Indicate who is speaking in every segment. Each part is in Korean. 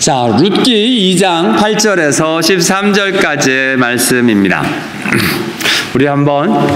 Speaker 1: 자, 룻기 2장 8절에서 13절까지의 말씀입니다. 우리 한번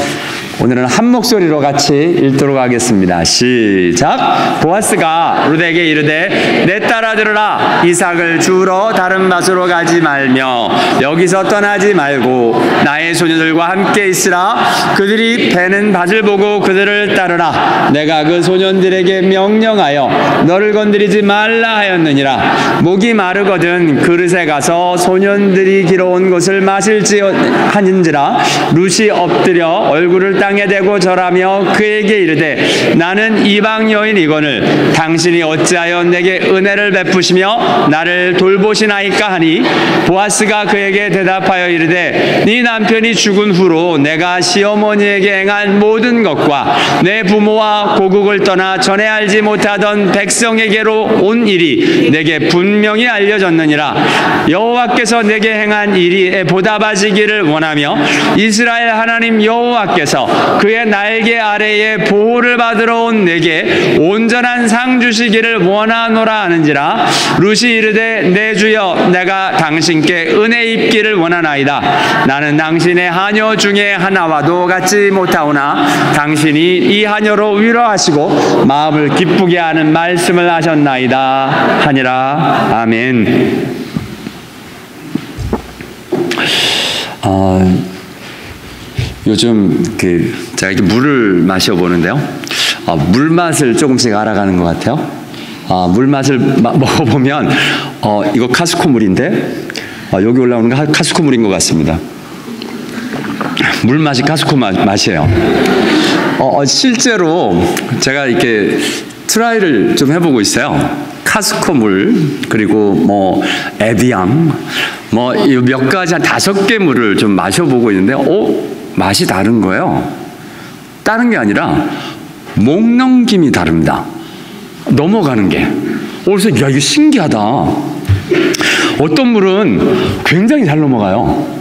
Speaker 1: 오늘은 한 목소리로 같이 읽도록 하겠습니다. 시작. 보아스가 룻에게 이르되 내 딸아 들으라. 이삭을 주우러 다른 밭으로 가지 말며 여기서 떠나지 말고 나의 소녀들과 함께 있으라. 그들이 베는 밭을 보고 그들을 따르라. 내가 그 소년들에게 명령하여 너를 건드리지 말라 하였느니라. 목이 마르거든 그릇에 가서 소년들이 길어온 것을 마실지하는지라. 룻이 엎드려 얼굴을 땅에 대고 절하며 그에게 이르되 나는 이방 여인이거늘 당신이 어찌하여 내게 은혜를 베푸시며 나를 돌보시나이까 하니 보아스가 그에게 대답하여 이르되 네 남편이 죽은 후로 내가 시어머니에게 행한 모든 것과 내 부모와 고국을 떠나 전에 알지 못하던 백성에게로 온 일이 내게 분명히 알려졌느니라. 여호와께서 내게 행한 일이 보답하시기를 원하며 이스라엘 하나님 여호와께서 그의 날개 아래에 보호를 받으러 온 내게 온전한 상 주시기를 원하노라 하는지라. 룻이 이르되 내 주여 내가 당신께 은혜 입기를 원하나이다. 나는 당신의 하녀 중에 하나와도 같지 못하오나 당신이 이 하녀로 위로하시고 마음을 기쁘게 하는 말씀을 하셨나이다 하니라. 아멘. 요즘 제가 이렇게 물을 마셔보는데요. 물 맛을 조금씩 알아가는 것 같아요. 물 맛을 먹어보면 이거 카스코 물인데 여기 올라오는 거 카스코 물인 것 같습니다. 물 맛이 카스코 맛이에요. 실제로 제가 이렇게 트라이를 좀 해보고 있어요. 카스코 물, 그리고 에비앙, 몇 가지 한 5개 물을 좀 마셔보고 있는데, 맛이 다른 거예요. 다른 게 아니라 목 넘김이 다릅니다. 넘어가는 게. 그래서 야, 이거 신기하다. 어떤 물은 굉장히 잘 넘어가요.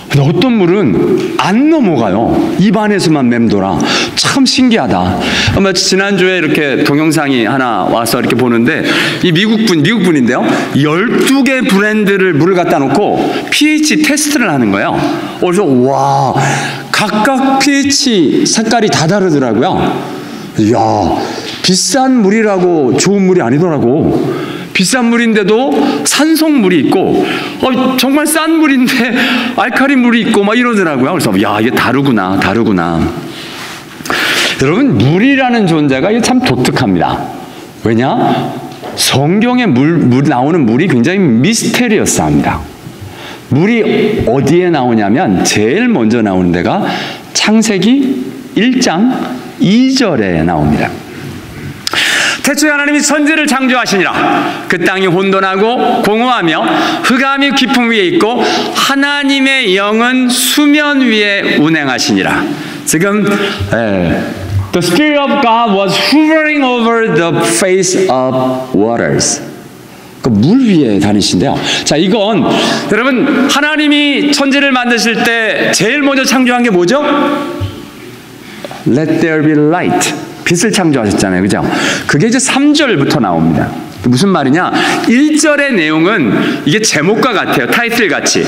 Speaker 1: 근데 어떤 물은 안 넘어가요. 입 안에서만 맴돌아. 참 신기하다. 지난주에 이렇게 동영상이 하나 와서 이렇게 보는데, 이 미국분인데요. 12개 브랜드를 물을 갖다 놓고 pH 테스트를 하는 거예요. 그래서 와, 각각 pH 색깔이 다 다르더라고요. 이야, 비싼 물이라고 좋은 물이 아니더라고. 비싼 물인데도 산성물이 있고, 정말 싼 물인데 알칼리 물이 있고 막 이러더라고요. 그래서 야, 이게 다르구나. 여러분, 물이라는 존재가 이게 참 독특합니다. 왜냐? 성경에 나오는 물이 굉장히 미스테리어스합니다. 물이 어디에 나오냐면 제일 먼저 나오는 데가 창세기 1장 2절에 나옵니다. 태초에 하나님이 천지를 창조하시니라. 그 땅이 혼돈하고 공허하며 흑암이 깊음 위에 있고 하나님의 영은 수면 위에 운행하시니라. 지금 The Spirit of God was hovering over the face of waters. 그 물 위에 다니신데요. 자, 이건 여러분, 하나님이 천지를 만드실 때 제일 먼저 창조한 게 뭐죠? Let there be light. 빛을 창조하셨잖아요. 그죠? 그게 이제 3절부터 나옵니다. 무슨 말이냐? 1절의 내용은 이게 제목과 같아요. 타이틀 같이.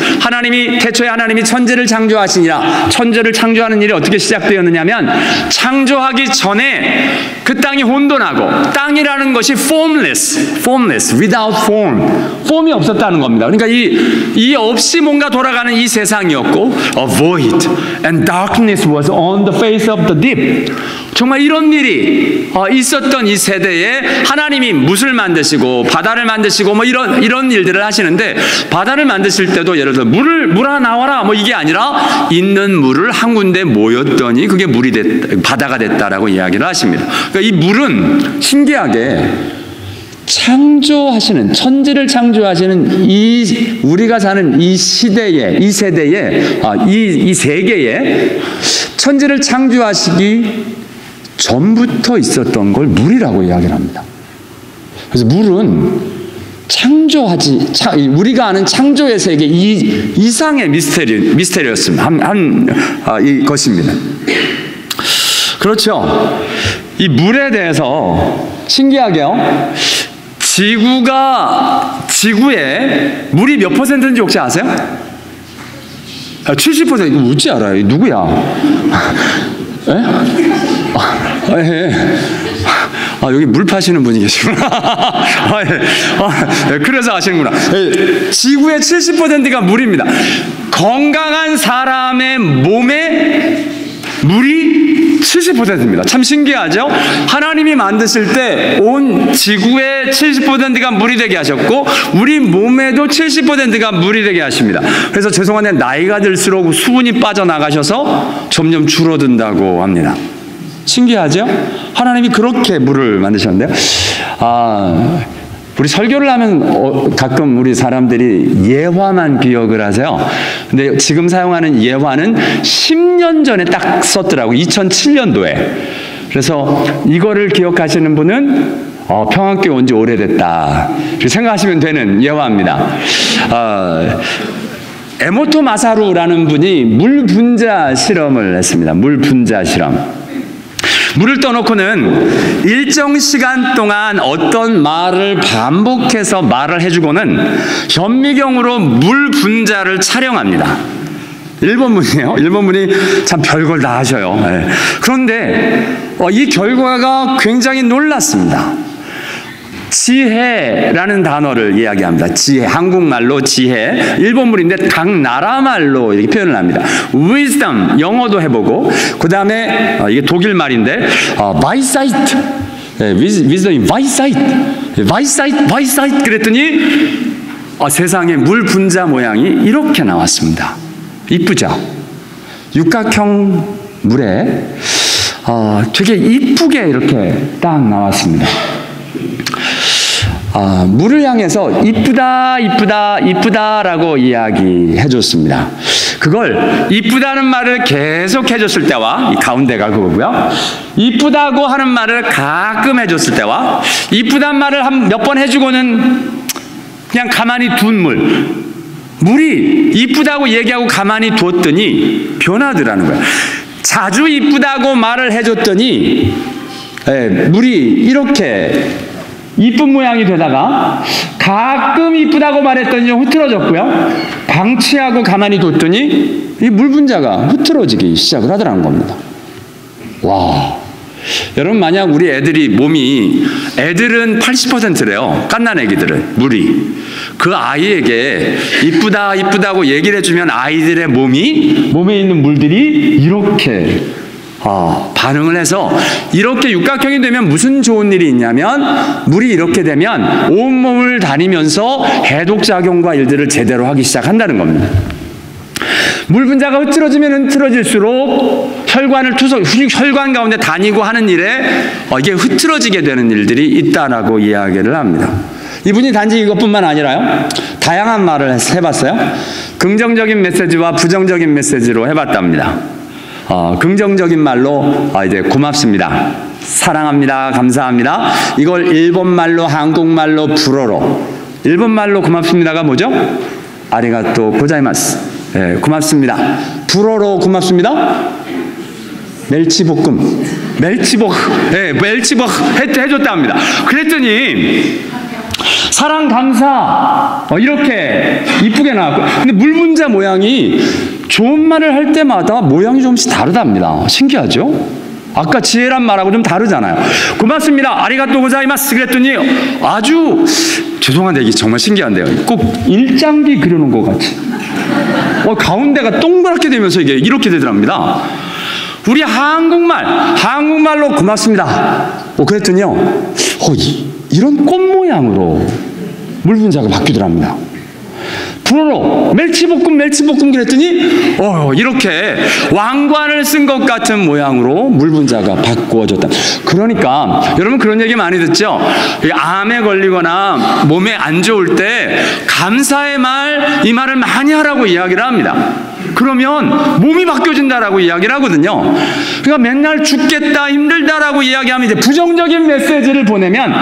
Speaker 1: 태초에 하나님이 천지를 창조하시니라. 천지를 창조하는 일이 어떻게 시작되었느냐면, 창조하기 전에 그 땅이 혼돈하고, 땅이라는 것이 formless, without form. 폼이 없었다는 겁니다. 그러니까 이 없이 뭔가 돌아가는 이 세상이었고, a void and darkness was on the face of the deep. 정말 이런 일이 있었던 이 세대에 하나님이 무엇을 만드시고 바다를 만드시고 이런 일들을 하시는데, 바다를 만드실 때도 예를 들어 물 하나 나와라 이게 아니라 있는 물을 한 군데 모였더니 그게 바다가 됐다라고 이야기를 하십니다. 그러니까 이 물은 신기하게 천지를 창조하시는 우리가 사는 이 시대에, 이 세대에, 이 세계에 천지를 창조하시기 전부터 있었던 걸 물이라고 이야기를 합니다. 그래서 물은 우리가 아는 창조의 세계 이상의 미스테리였습니다. 것입니다. 그렇죠. 이 물에 대해서 신기하게요. 지구에 물이 몇 %인지 혹시 아세요? 70%. 이거 어찌 알아요? 누구야? 예? 예. 여기 물 파시는 분이 계시구나. 그래서 아시는구나. 지구의 70%가 물입니다. 건강한 사람의 몸에 물이 70%입니다. 참 신기하죠? 하나님이 만드실 때 온 지구의 70%가 물이 되게 하셨고 우리 몸에도 70%가 물이 되게 하십니다. 그래서 죄송한데 나이가 들수록 수분이 빠져나가셔서 점점 줄어든다고 합니다. 신기하죠? 하나님이 그렇게 물을 만드셨는데요. 우리 설교를 하면 가끔 우리 사람들이 예화만 기억을 하세요. 근데 지금 사용하는 예화는 10년 전에 딱 썼더라고요. 2007년도에. 그래서 이거를 기억하시는 분은 평안교회 온 지 오래됐다 이렇게 생각하시면 되는 예화입니다. 에모토 마사루라는 분이 물 분자 실험을 했습니다. 물 분자 실험. 물을 떠놓고는 일정 시간 동안 어떤 말을 반복해서 말을 해주고는 현미경으로 물 분자를 촬영합니다. 일본 분이에요. 일본 분이 참 별걸 다 하셔요. 네. 그런데 이 결과가 굉장히 놀랐습니다. 지혜라는 단어를 이야기합니다. 지혜, 한국말로 지혜, 일본물인데 각 나라 말로 이렇게 표현을 합니다. wisdom, 영어도 해보고, 그 다음에 이게 독일 말인데 weisheit, wisdom이 weisheit 그랬더니 세상에 물 분자 모양이 이렇게 나왔습니다. 이쁘죠? 육각형 물에 되게 이쁘게 이렇게 딱 나왔습니다. 물을 향해서 이쁘다, 이쁘다, 이쁘다라고 이야기해 줬습니다. 그걸 이쁘다는 말을 계속 해줬을 때와 이 가운데가 그거고요. 이쁘다고 하는 말을 가끔 해줬을 때와 이쁘단 말을 몇 번 해주고는 그냥 가만히 둔 물이 이쁘다고 얘기하고 가만히 뒀더니 변하더라는 거예요. 자주 이쁘다고 말을 해줬더니 물이 이렇게 이쁜 모양이 되다가 가끔 이쁘다고 말했더니 흐트러졌고요. 방치하고 가만히 뒀더니 이 물 분자가 흐트러지기 시작을 하더라는 겁니다. 와, 여러분 만약 우리 애들은 80%래요. 갓난 애기들은 물이 그 아이에게 이쁘다 이쁘다고 얘기를 해주면 아이들의 몸에 있는 물들이 이렇게 반응을 해서 이렇게 육각형이 되면 무슨 좋은 일이 있냐면 물이 이렇게 되면 온몸을 다니면서 해독작용과 일들을 제대로 하기 시작한다는 겁니다. 물 분자가 흐트러지면 흐트러질수록 혈관 가운데 다니고 하는 일에 이게 흐트러지게 되는 일들이 있다라고 이야기를 합니다. 이분이 단지 이것뿐만 아니라요, 다양한 말을 해봤어요. 긍정적인 메시지와 부정적인 메시지로 해봤답니다. 긍정적인 말로 이제 고맙습니다, 사랑합니다, 감사합니다. 이걸 일본말로, 한국말로, 불어로. 일본말로 고맙습니다가 뭐죠? 아리가또 고자이마스. 고맙습니다. 불어로 고맙습니다. 멸치볶음. 멸치볶 해줬다 합니다. 그랬더니 사랑, 감사 이렇게 이쁘게 나왔고, 근데 물 분자 모양이 좋은 말을 할 때마다 모양이 조금씩 다르답니다. 신기하죠? 아까 지혜란 말하고 좀 다르잖아요. 고맙습니다, 아리가또 고자이마스 그랬더니 아주, 죄송한데 이게 정말 신기한데요, 꼭 일장기 그려놓은 것 같이 가운데가 동그랗게 되면서 이게 이렇게 되더랍니다. 우리 한국말로 고맙습니다 그랬더니요, 이런 꽃 모양으로 물 분자가 바뀌더랍니다. 불어로 멸치볶음 그랬더니 이렇게 왕관을 쓴 것 같은 모양으로 물 분자가 바꾸어졌다. 그러니까 여러분 그런 얘기 많이 듣죠? 암에 걸리거나 몸에 안 좋을 때 감사의 이 말을 많이 하라고 이야기를 합니다. 그러면 몸이 바뀌어진다라고 이야기를 하거든요. 그러니까 맨날 죽겠다, 힘들다라고 이야기하면 이제 부정적인 메시지를 보내면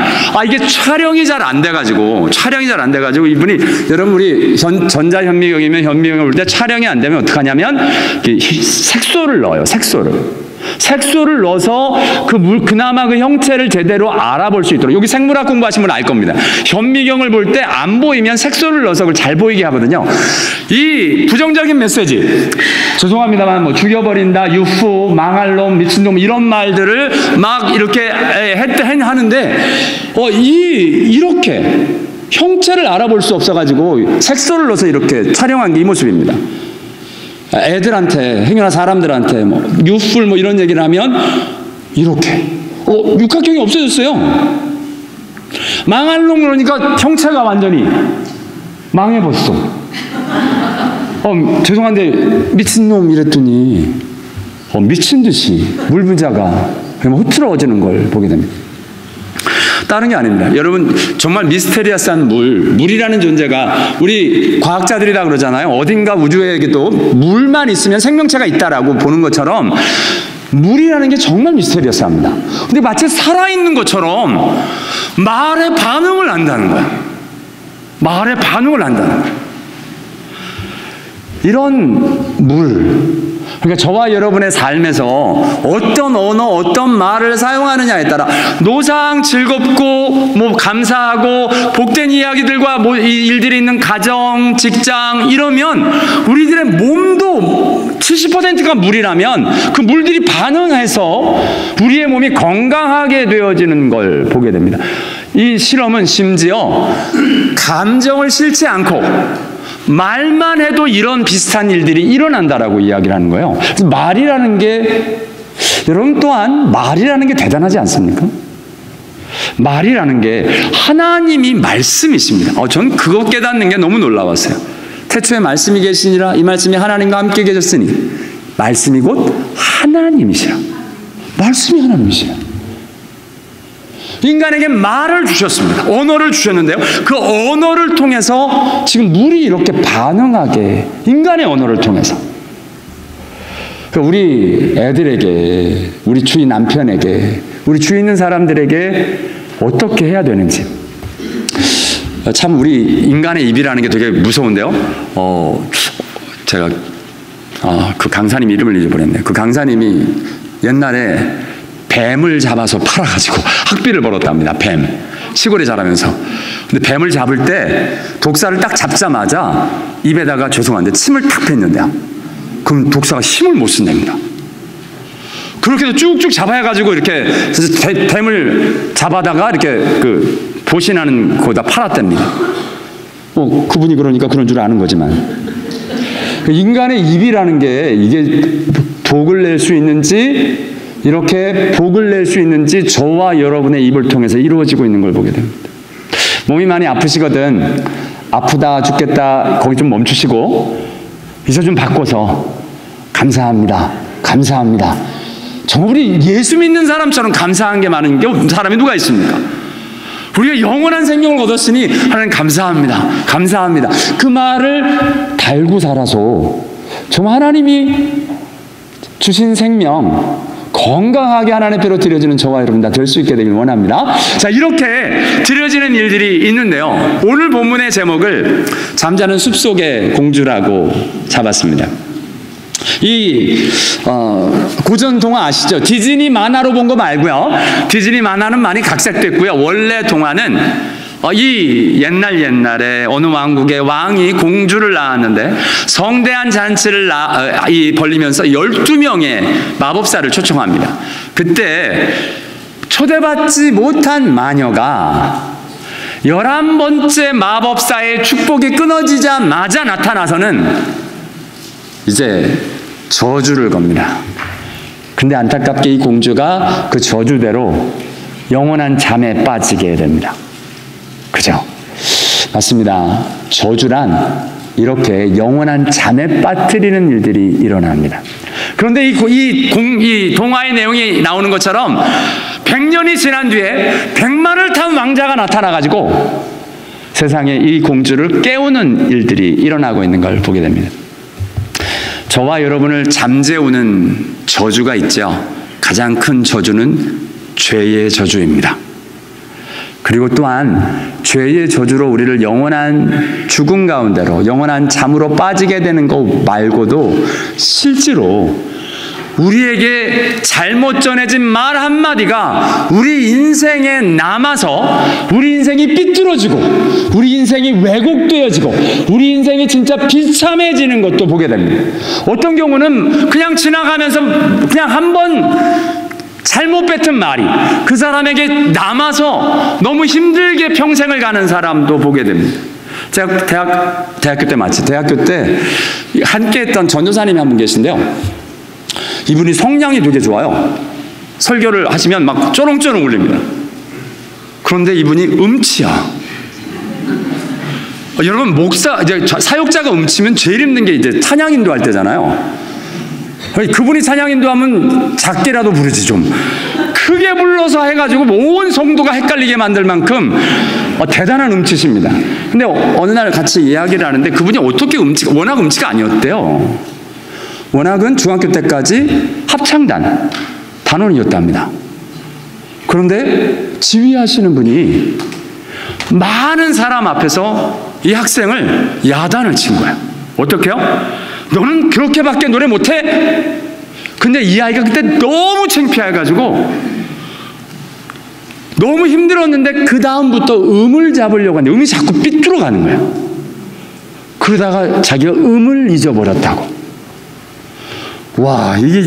Speaker 1: 이게 촬영이 잘 안 돼가지고 이분이, 여러분 우리 전자현미경이면 현미경을 볼 때 촬영이 안 되면 어떡하냐면 색소를 넣어요. 색소를. 색소를 넣어서 그나마 그 형체를 제대로 알아볼 수 있도록. 여기 생물학 공부하시면 알 겁니다. 현미경을 볼 때 안 보이면 색소를 넣어서 그걸 잘 보이게 하거든요. 이 부정적인 메시지, 죄송합니다만 뭐 죽여버린다, 유후, 망할 놈, 미친놈 이런 말들을 막 이렇게 하는데 이렇게 형체를 알아볼 수 없어가지고 색소를 넣어서 이렇게 촬영한 게 이 모습입니다. 애들한테, 행여나 사람들한테 뭐 유풀 뭐 이런 얘기를 하면 이렇게 육각형이 없어졌어요. 망할 놈 그러니까 형체가 완전히 망해버렸어. 죄송한데 미친놈 이랬더니 미친듯이 물부자가 그냥 흐트러지는 걸 보게 됩니다. 다른 게 아닙니다. 여러분, 정말 미스테리어스한 물이라는 존재가, 우리 과학자들이 다 그러잖아요. 어딘가 우주에게도 물만 있으면 생명체가 있다라고 보는 것처럼 물이라는 게 정말 미스테리어스합니다. 근데 마치 살아있는 것처럼 말에 반응을 한다는 거야. 말에 반응을 한다는 거야. 이런 물, 그러니까 저와 여러분의 삶에서 어떤 언어, 어떤 말을 사용하느냐에 따라 노상 즐겁고 뭐 감사하고 복된 이야기들과 뭐 일들이 있는 가정, 직장 이러면 우리들의 몸도 70%가 물이라면 그 물들이 반응해서 우리의 몸이 건강하게 되어지는 걸 보게 됩니다. 이 실험은 심지어 감정을 싫지 않고 말만 해도 이런 비슷한 일들이 일어난다라고 이야기를 하는 거예요. 그래서 말이라는 게, 여러분 또한 말이라는 게 대단하지 않습니까? 말이라는 게 하나님이 말씀이십니다. 전 그거 깨닫는 게 너무 놀라웠어요. 태초에 말씀이 계시니라, 이 말씀이 하나님과 함께 계셨으니 말씀이 곧 하나님이시라. 말씀이 하나님이시라. 인간에게 말을 주셨습니다. 언어를 주셨는데요, 그 언어를 통해서 지금 물이 이렇게 반응하게, 인간의 언어를 통해서 우리 애들에게, 우리 주위 남편에게, 우리 주위 있는 사람들에게 어떻게 해야 되는지. 참 우리 인간의 입이라는 게 되게 무서운데요. 제가 그 강사님 이름을 잊어버렸네요. 그 강사님이 옛날에 뱀을 잡아서 팔아가지고 학비를 벌었답니다. 뱀. 시골에 자라면서. 근데 뱀을 잡을 때 독사를 딱 잡자마자 입에다가, 죄송한데, 침을 탁 뱉는데요. 그럼 독사가 힘을 못 쓴답니다. 그렇게 해서 쭉쭉 잡아가지고 이렇게 뱀을 잡아다가 이렇게 보신하는 거다 팔았답니다. 그분이 그러니까 그런 줄 아는 거지만. 인간의 입이라는 게 이게 독을 낼 수 있는지, 이렇게 복을 낼 수 있는지 저와 여러분의 입을 통해서 이루어지고 있는 걸 보게 됩니다. 몸이 많이 아프시거든, 아프다 죽겠다 거기 좀 멈추시고 이제 좀 바꿔서 감사합니다, 감사합니다. 정말 우리 예수 믿는 사람처럼 감사한 게 많은 게 사람이 누가 있습니까? 우리가 영원한 생명을 얻었으니 하나님 감사합니다, 감사합니다. 그 말을 달고 살아서 정말 하나님이 주신 생명 건강하게 하나님 앞으로 드려지는 저와 여러분 다 될 수 있게 되길 원합니다. 자, 이렇게 드려지는 일들이 있는데요, 오늘 본문의 제목을 잠자는 숲속의 공주라고 잡았습니다. 이 고전 동화 아시죠? 디즈니 만화로 본 거 말고요, 디즈니 만화는 많이 각색됐고요, 원래 동화는 이 옛날에 어느 왕국의 왕이 공주를 낳았는데 성대한 잔치를 벌리면서 12명의 마법사를 초청합니다. 그때 초대받지 못한 마녀가 11번째 마법사의 축복이 끊어지자마자 나타나서는 이제 저주를 겁니다. 근데 안타깝게 이 공주가 그 저주대로 영원한 잠에 빠지게 됩니다. 그죠? 맞습니다. 저주란 이렇게 영원한 잠에 빠뜨리는 일들이 일어납니다. 그런데 이 동화의 내용이 나오는 것처럼 100년이 지난 뒤에 100마를 탄 왕자가 나타나가지고 세상에 이 공주를 깨우는 일들이 일어나고 있는 걸 보게 됩니다. 저와 여러분을 잠재우는 저주가 있죠. 가장 큰 저주는 죄의 저주입니다. 그리고 또한 죄의 저주로 우리를 영원한 죽음 가운데로, 영원한 잠으로 빠지게 되는 것 말고도 실제로 우리에게 잘못 전해진 말 한마디가 우리 인생에 남아서 우리 인생이 삐뚤어지고 우리 인생이 왜곡되어지고 우리 인생이 진짜 비참해지는 것도 보게 됩니다. 어떤 경우는 그냥 지나가면서 그냥 한번 잘못 뱉은 말이 그 사람에게 남아서 너무 힘들게 평생을 가는 사람도 보게 됩니다. 제가 대학교 때 마치 대학교 때 함께 했던 전도사님이 한 분 계신데요. 이분이 성량이 되게 좋아요. 설교를 하시면 막 쪼롱쪼롱 울립니다. 그런데 이분이 음치야. 여러분 이제 사역자가 음치면 제일 힘든 게 이제 찬양인도 할 때잖아요. 그분이 찬양인도 하면 작게라도 부르지 좀 크게 불러서 해가지고 온 성도가 헷갈리게 만들 만큼 대단한 음치십니다. 근데 어느 날 같이 이야기를 하는데 그분이 어떻게 워낙 음치가 아니었대요. 워낙은 중학교 때까지 합창단 단원이었답니다. 그런데 지휘하시는 분이 많은 사람 앞에서 이 학생을 야단을 친 거야. 어떻게요? 너는 그렇게밖에 노래 못해? 근데 이 아이가 그때 너무 창피해가지고 너무 힘들었는데 그 다음부터 음을 잡으려고 하는데 음이 자꾸 삐뚤어 가는 거야. 그러다가 자기가 음을 잊어버렸다고. 와, 이게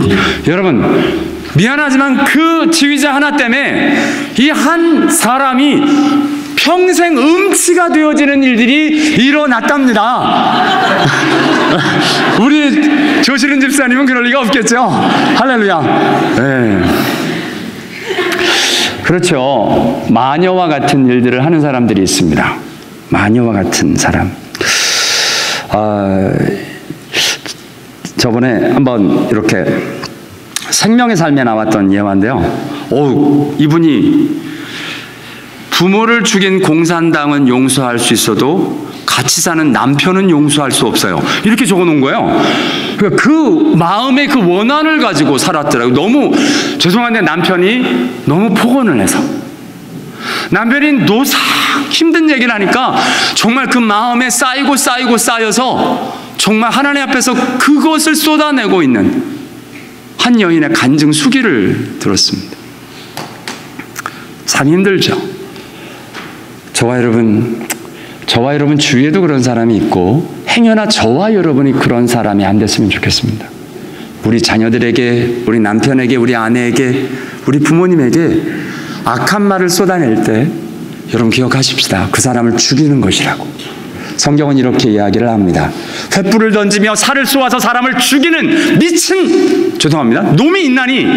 Speaker 1: 여러분 미안하지만 그 지휘자 하나 때문에 이 한 사람이 평생 음치가 되어지는 일들이 일어났답니다. 우리 조실은 집사님은 그럴 리가 없겠죠. 할렐루야. 네. 그렇죠. 마녀와 같은 일들을 하는 사람들이 있습니다. 마녀와 같은 사람. 저번에 한번 이렇게 생명의 삶에 나왔던 예화인데요. 이분이 부모를 죽인 공산당은 용서할 수 있어도 같이 사는 남편은 용서할 수 없어요. 이렇게 적어놓은 거예요. 그러니까 그 마음의 그 원한을 가지고 살았더라고요. 너무 죄송한데 남편이 너무 폭언을 해서 남편이 힘든 얘기를 하니까 정말 그 마음에 쌓여서 정말 하나님 앞에서 그것을 쏟아내고 있는 한 여인의 간증 수기를 들었습니다. 참 힘들죠. 저와 여러분 주위에도 그런 사람이 있고 행여나 저와 여러분이 그런 사람이 안 됐으면 좋겠습니다. 우리 자녀들에게, 우리 남편에게, 우리 아내에게, 우리 부모님에게 악한 말을 쏟아낼 때 여러분 기억하십시다. 그 사람을 죽이는 것이라고. 성경은 이렇게 이야기를 합니다. 횃불을 던지며 살을 쏘아서 사람을 죽이는 놈이 있나니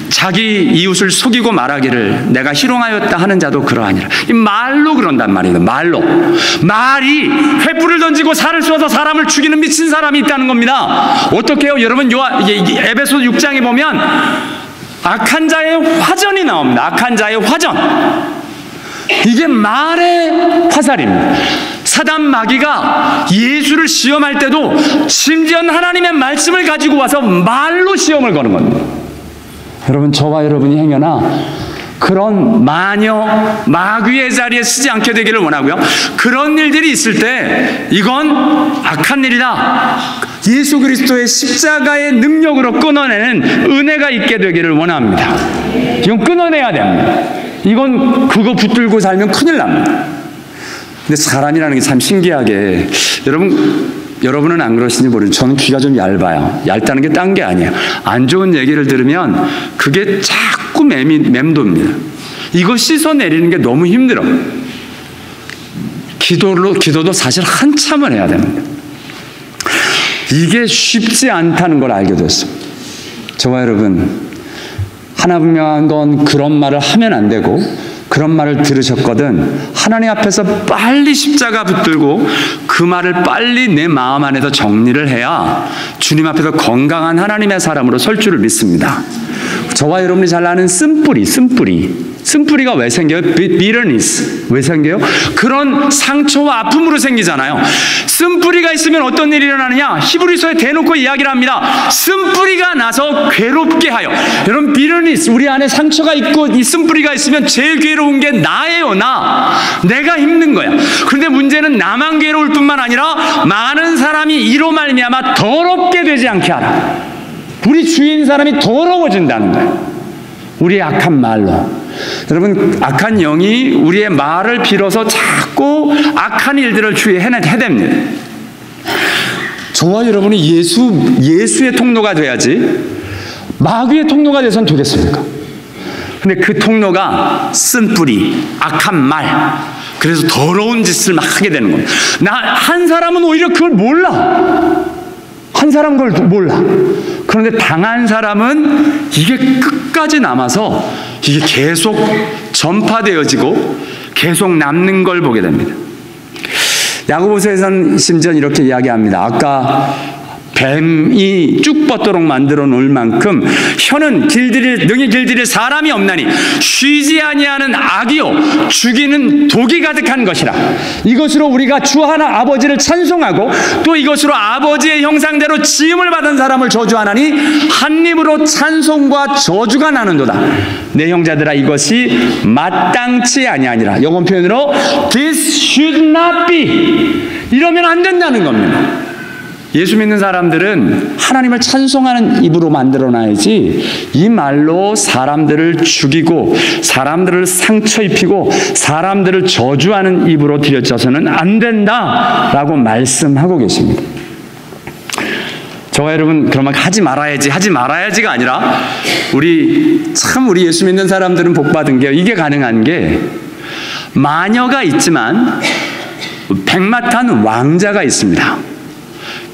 Speaker 1: 자기 이웃을 속이고 말하기를 내가 희롱하였다 하는 자도 그러하니라. 이 말로 그런단 말이에요. 말이 횃불을 던지고 살을 쏘아서 사람을 죽이는 미친 사람이 있다는 겁니다. 어떻게 해요? 여러분 에베소 6장에 보면 악한 자의 화전이 나옵니다. 악한 자의 화전. 이게 말의 화살입니다. 사단 마귀가 예수를 시험할 때도 심지어 하나님의 말씀을 가지고 와서 말로 시험을 거는 겁니다. 여러분, 저와 여러분이 행여나 그런 마귀의 자리에 서지 않게 되기를 원하고요. 그런 일들이 있을 때 이건 악한 일이다. 예수 그리스도의 십자가의 능력으로 끊어내는 은혜가 있게 되기를 원합니다. 이건 끊어내야 됩니다. 이건 그거 붙들고 살면 큰일 납니다. 근데 사람이라는 게 참 신기하게 여러분은 안 그러시는지 모르겠는데 저는 귀가 좀 얇아요. 얇다는 게 딴 게 아니에요. 안 좋은 얘기를 들으면 그게 자꾸 맴돕니다. 이거 씻어내리는 게 너무 힘들어요. 기도도 사실 한참을 해야 됩니다. 이게 쉽지 않다는 걸 알게 됐습니다. 저와 여러분, 하나 분명한 건 그런 말을 하면 안 되고 그런 말을 들으셨거든 하나님 앞에서 빨리 십자가 붙들고 그 말을 빨리 내 마음 안에서 정리를 해야 주님 앞에서 건강한 하나님의 사람으로 설 줄을 믿습니다. 저와 여러분이 잘 아는 쓴뿌리가 왜 생겨요? bitterness. 왜 생겨요? 그런 상처와 아픔으로 생기잖아요. 쓴뿌리가 있으면 어떤 일이 일어나느냐? 히브리서에 대놓고 이야기를 합니다. 쓴뿌리가 나서 괴롭게 하여. 여러분, bitterness, 우리 안에 상처가 있고 이 쓴뿌리가 있으면 제일 괴로운 게 나예요. 내가 힘든 거야. 그런데 문제는 나만 괴로울 뿐만 아니라 많은 사람이 이로 말미암아 더럽게 되지 않게 하라. 우리 주위에 있는 사람이 더러워진다는 거예요. 우리의 악한 말로. 여러분, 악한 영이 우리의 말을 빌어서 자꾸 악한 일들을 주위에 해댑니다. 저와 여러분이 예수의 통로가 돼야지 마귀의 통로가 돼서는 되겠습니까? 근데 그 통로가 쓴뿌리, 악한 말, 그래서 더러운 짓을 막 하게 되는 겁니다. 한 사람은 오히려 그걸 몰라. 한 사람은 그걸 몰라. 그런데 당한 사람은 이게 끝까지 남아서 이게 계속 전파되어지고 계속 남는 걸 보게 됩니다. 야고보서에서는 심지어 이렇게 이야기합니다. 아까 뱀이 쭉 뻗도록 만들어 놓을 만큼 혀는 능히 길들일 사람이 없나니 쉬지 아니하는 악이요 죽이는 독이 가득한 것이라. 이것으로 우리가 주 하나 아버지를 찬송하고 또 이것으로 아버지의 형상대로 지음을 받은 사람을 저주하나니 한 입으로 찬송과 저주가 나는도다. 내 형제들아, 이것이 마땅치 아니하니라. 영어 표현으로 This should not be. 이러면 안 된다는 겁니다. 예수 믿는 사람들은 하나님을 찬송하는 입으로 만들어놔야지 이 말로 사람들을 죽이고 사람들을 상처 입히고 사람들을 저주하는 입으로 들여져서는 안 된다라고 말씀하고 계십니다. 저와 여러분, 그러면 하지 말아야지가 아니라 우리 예수 믿는 사람들은 복받은 게, 이게 가능한 게, 마녀가 있지만 백마탄 왕자가 있습니다.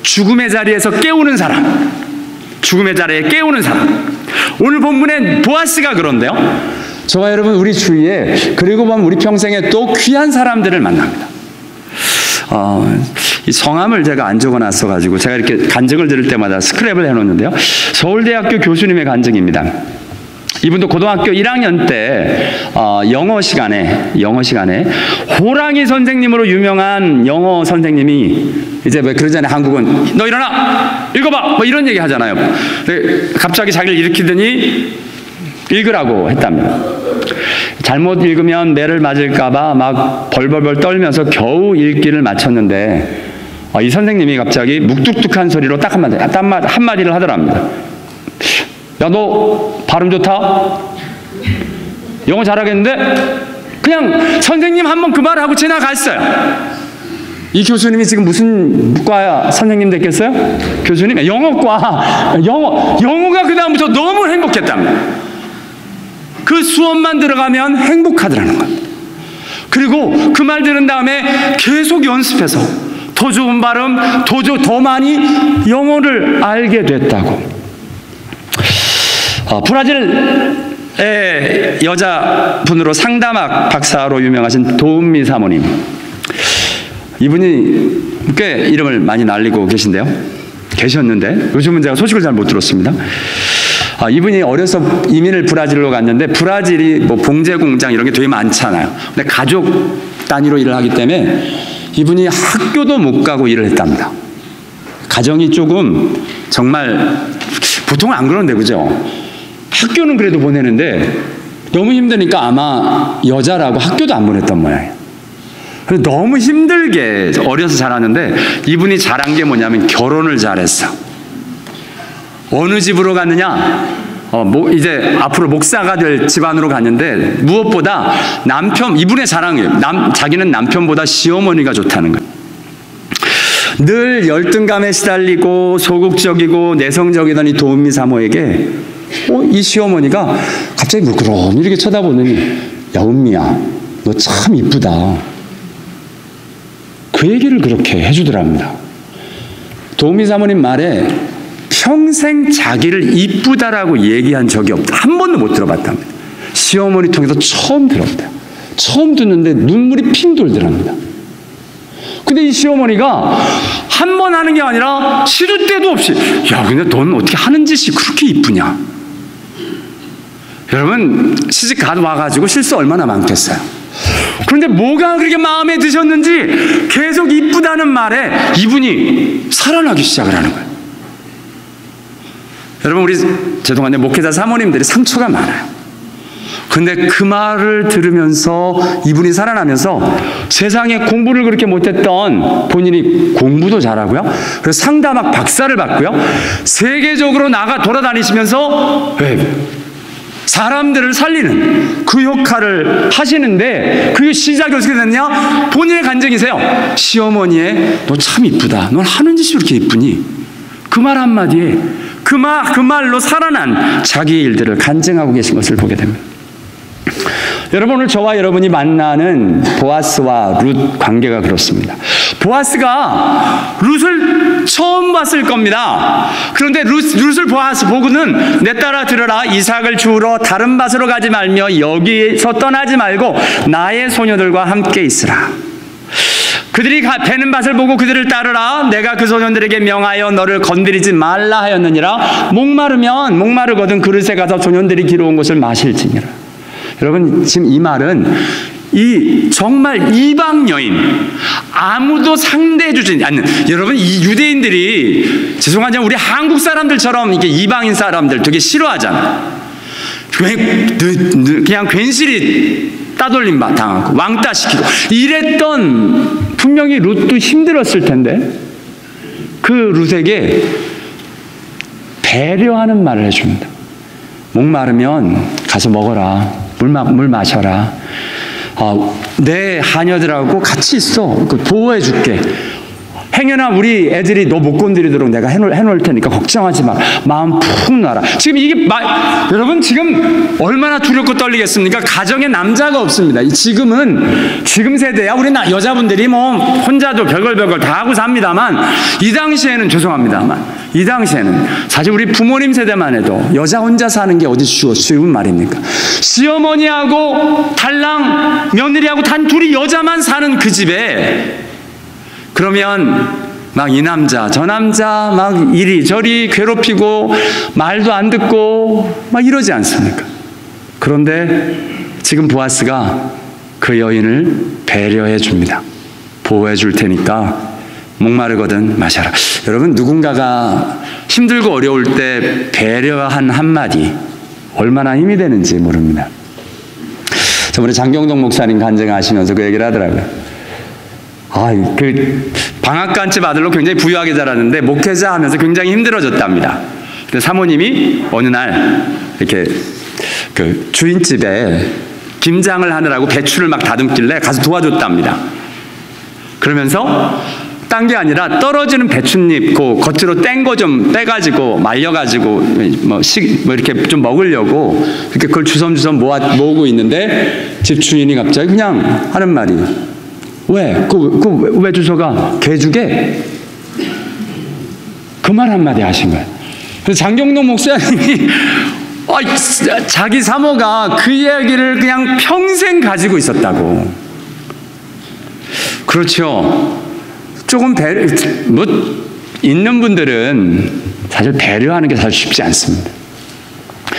Speaker 1: 죽음의 자리에서 깨우는 사람, 죽음의 자리에 깨우는 사람. 오늘 본문에 보아스가 그런데요, 저와 여러분 우리 주위에, 그리고 보면 우리 평생에 또 귀한 사람들을 만납니다. 이 성함을 제가 안 적어놨어가지고 제가 이렇게 간증을 들을 때마다 스크랩을 해놓는데요, 서울대학교 교수님의 간증입니다. 이분도 고등학교 1학년 때 영어 시간에 호랑이 선생님으로 유명한 영어 선생님이, 이제 왜 그러잖아요, 한국은 너 일어나 읽어봐 뭐 이런 얘기 하잖아요. 갑자기 자기를 일으키더니 읽으라고 했답니다. 잘못 읽으면 매를 맞을까봐 막 벌벌벌 떨면서 겨우 읽기를 마쳤는데 이 선생님이 갑자기 묵뚝뚝한 소리로 딱 한마디를 하더랍니다. 야, 너 발음 좋다? 영어 잘하겠는데? 그냥 선생님 한번 그 말을 하고 지나갔어요. 이 교수님이 지금 무슨 과 선생님 됐겠어요? 교수님? 영어과. 영어가 그 다음부터 너무 행복했답니다. 그 수업만 들어가면 행복하더라는 거예요. 그리고 그 말 들은 다음에 계속 연습해서 더 좋은 발음, 더 많이 영어를 알게 됐다고. 브라질의 여자분으로 상담학 박사로 유명하신 도은미 사모님, 이분이 꽤 이름을 많이 날리고 계셨는데 요즘은 제가 소식을 잘 못 들었습니다. 이분이 어려서 이민을 브라질로 갔는데, 브라질이 뭐 봉제 공장 이런 게 되게 많잖아요. 근데 가족 단위로 일을 하기 때문에 이분이 학교도 못 가고 일을 했답니다. 가정이 조금 정말 보통은 안 그런데, 그죠? 학교는 그래도 보내는데 너무 힘드니까 아마 여자라고 학교도 안 보냈던 모양이에요. 너무 힘들게 어려서 자랐는데 이분이 잘한 게 뭐냐면 결혼을 잘했어. 어느 집으로 갔느냐? 이제 앞으로 목사가 될 집안으로 갔는데, 무엇보다 이분의 자랑이에요. 자기는 남편보다 시어머니가 좋다는 거예요. 늘 열등감에 시달리고 소극적이고 내성적이던 이 도은미 사모에게 이 시어머니가 갑자기 물끄러미 이렇게 쳐다보더니, 야, 은미야, 너 참 이쁘다. 그 얘기를 그렇게 해주더랍니다. 도은미 사모님 말에 평생 자기를 이쁘다라고 얘기한 적이 없다. 한 번도 못 들어봤답니다. 시어머니 통해서 처음 들었다. 처음 듣는데 눈물이 핑 돌더랍니다. 근데 이 시어머니가 한 번 하는 게 아니라 시도 때도 없이, 야, 근데 넌 어떻게 하는 짓이 그렇게 이쁘냐? 여러분, 시집 와가지고 실수 얼마나 많겠어요. 그런데 뭐가 그렇게 마음에 드셨는지 계속 이쁘다는 말에 이분이 살아나기 시작을 하는 거예요. 여러분, 우리 죄송한데 목회자 사모님들이 상처가 많아요. 근데 그 말을 들으면서 이분이 살아나면서 세상에 공부를 그렇게 못했던 본인이 공부도 잘하고요. 그래서 상담학 박사를 받고요. 세계적으로 나가 돌아다니시면서 사람들을 살리는 그 역할을 하시는데 그 시작이 어떻게 됐냐? 본인의 간증이세요. 시어머니의 너 참 이쁘다. 넌 하는 짓이 그렇게 이쁘니? 그 말 한마디에 그 말로 살아난 자기의 일들을 간증하고 계신 것을 보게 됩니다. 여러분, 오늘 저와 여러분이 만나는 보아스와 룻 관계가 그렇습니다. 보아스가 룻을 처음 봤을 겁니다. 그런데 룻을 보고는 내 딸아 들으라, 이삭을 주우러 다른 밭으로 가지 말며 여기서 떠나지 말고 나의 소녀들과 함께 있으라. 그들이 베는 밭을 보고 그들을 따르라. 내가 그 소년들에게 명하여 너를 건드리지 말라 하였느니라. 목마르거든 그릇에 가서 소년들이 기러온 것을 마실지니라. 여러분, 지금 이 말은 정말 이방 여인, 아무도 상대해 주지 않는, 여러분, 이 유대인들이 죄송하지만 우리 한국 사람들처럼 이게 이방인 사람들 되게 싫어하잖아. 그냥 괜시리 따돌림 당하고 왕따 시키고 이랬던, 분명히 룻도 힘들었을 텐데 그 룻에게 배려하는 말을 해줍니다. 목마르면 가서 먹어라. 물 마셔라. 내 하녀들하고 같이 있어. 보호해 줄게. 행여나 우리 애들이 너 못 건드리도록 내가 해놓을 테니까 걱정하지 마. 마음 푹 놔라. 지금 이게 여러분, 지금 얼마나 두렵고 떨리겠습니까? 가정에 남자가 없습니다. 지금 세대야 우리 여자분들이 뭐 혼자도 별걸 다 하고 삽니다만, 이 당시에는 죄송합니다만 이 당시에는 사실 우리 부모님 세대만 해도 여자 혼자 사는 게 어디 쉬운 말입니까? 시어머니하고 달랑 며느리하고 단 둘이 여자만 사는 그 집에, 그러면 막 이 남자 저 남자 막 이리저리 괴롭히고 말도 안 듣고 막 이러지 않습니까? 그런데 지금 보아스가 그 여인을 배려해 줍니다. 보호해 줄 테니까 목마르거든 마셔라. 여러분, 누군가가 힘들고 어려울 때 배려한 한마디 얼마나 힘이 되는지 모릅니다. 저번에 장경동 목사님 간증하시면서 그 얘기를 하더라고요. 그 방앗간집 아들로 굉장히 부유하게 자랐는데 목회자 하면서 굉장히 힘들어졌답니다. 근데 사모님이 어느 날 이렇게 그 주인집에 김장을 하느라고 배추를 막 다듬길래 가서 도와줬답니다. 그러면서 딴 게 아니라 떨어지는 배춧잎 그 겉으로 뗀 거 좀 빼가지고 말려가지고 뭐 이렇게 좀 먹으려고 이렇게 그걸 주섬주섬 모으고 있는데 집 주인이 갑자기 그냥 하는 말이, 왜 주워가? 개 주게? 그 말 한마디 하신 거예요. 그래서 장경동 목사님이 자기 사모가 그 이야기를 그냥 평생 가지고 있었다고. 그렇죠. 조금 있는 분들은 사실 배려하는 게 사실 쉽지 않습니다.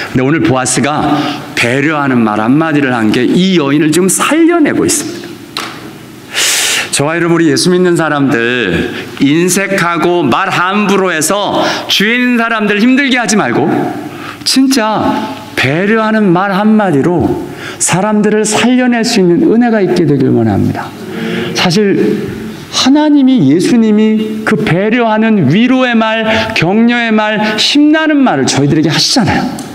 Speaker 1: 근데 오늘 보아스가 배려하는 말 한마디를 한 게 이 여인을 지금 살려내고 있습니다. 저와 여러분, 우리 예수 믿는 사람들 인색하고 말 함부로 해서 주위 있는 사람들 힘들게 하지 말고 진짜 배려하는 말 한마디로 사람들을 살려낼 수 있는 은혜가 있게 되길 원합니다. 사실 하나님이, 예수님이 그 배려하는 위로의 말, 격려의 말, 힘나는 말을 저희들에게 하시잖아요.